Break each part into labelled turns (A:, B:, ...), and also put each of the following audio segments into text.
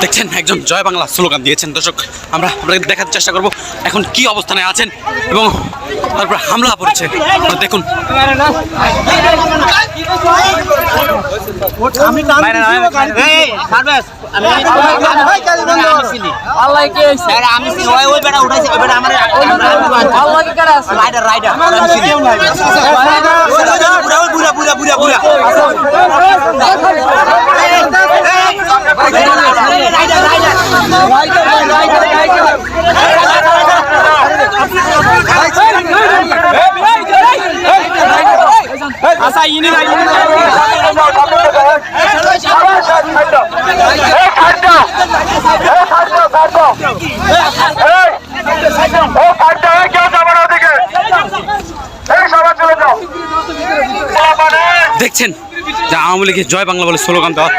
A: দেখছেন একজন জয় বাংলা স্লোগান দিয়েছেন। দর্শক আমরা আপনাদের দেখার চেষ্টা করব এখন কি অবস্থানে আছেন এবং তারপর হামলা পড়ছে দেখুন। দেখছেন যে আওয়ামী লীগের জয় বাংলা বলে স্লোগান দেওয়া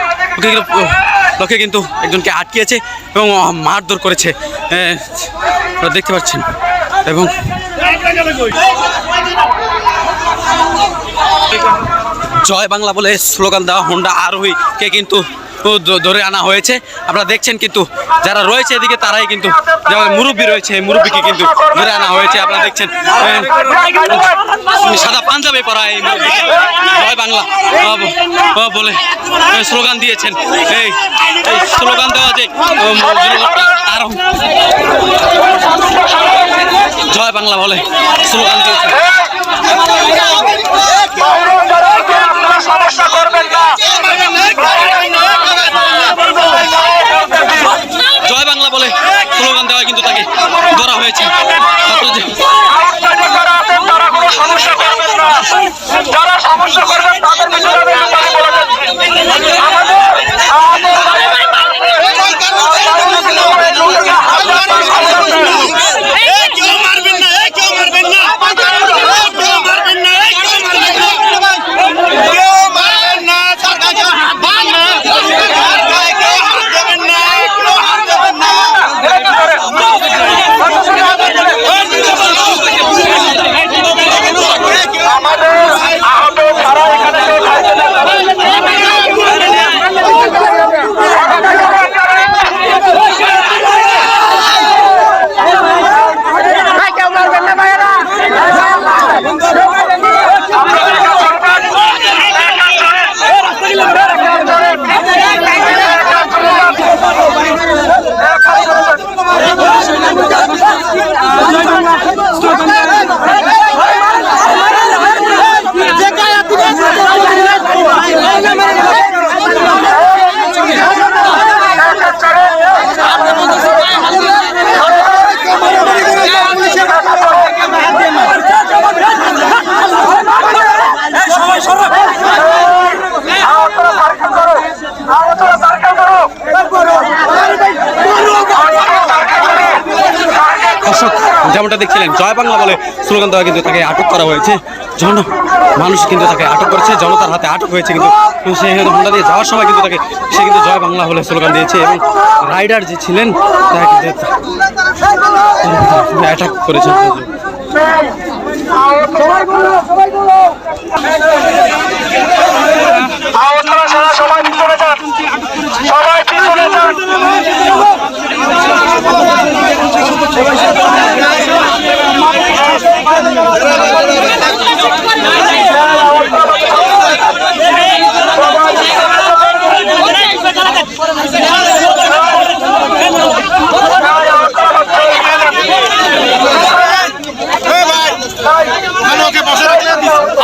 A: লোকে কিন্তু একজনকে আটকিয়েছে এবং মারধর করেছে দেখতে পাচ্ছেন। এবং জয় বাংলা বলে স্লোগান দেওয়া হোন্ডা আরোহীকে কিন্তু ধরে আনা হয়েছে। আপনারা দেখছেন কিন্তু যারা রয়েছে এদিকে তারাই কিন্তু যারা মুরব্বী রয়েছে মুরব্বীকে কিন্তু ধরে আনা হয়েছে। আপনারা দেখছেন সাদা পাঞ্জাবি পরা এই জয় বাংলা বলে স্লোগান দিয়েছেন। এই স্লোগান দেওয়া যে আরো জয় বাংলা বলে স্লোগান দিয়েছেন। জয় বাংলা বলে স্লোগান দেওয়া কিন্তু তাকে ধরা হয়েছে। যেমনটা দেখছিলেন জয় বাংলা বলে স্লোগান দেওয়া কিন্তু তাকে আটক করা হয়েছে। মানুষ কিন্তু তাকে আটক করেছে, জনতার হাতে আটক হয়েছে। কিন্তু সে হোন্ডা দিয়ে যাওয়ার সময় কিন্তু সে কিন্তু জয় বাংলা বলে স্লোগান দিয়েছে এবং রাইডার যে ছিলেন তাকে কিন্তু অ্যাটাক করেছে।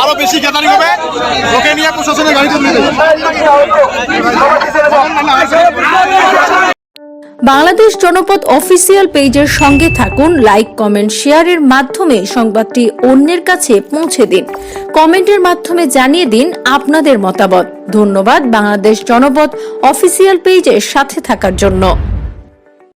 A: আরো বেশি গ্যাদারিং হবে, ওকে নিয়ে প্রশাসনের গাড়িতে তুলে দেবে।
B: বাংলাদেশ জনপথ অফিসিয়াল পেজের সঙ্গে থাকুন, লাইক কমেন্ট শেয়ারের মাধ্যমে সংবাদটি অন্যের কাছে পৌঁছে দিন। কমেন্টের মাধ্যমে জানিয়ে দিন আপনাদের মতামত। ধন্যবাদ বাংলাদেশ জনপথ অফিসিয়াল পেজের সাথে থাকার জন্য।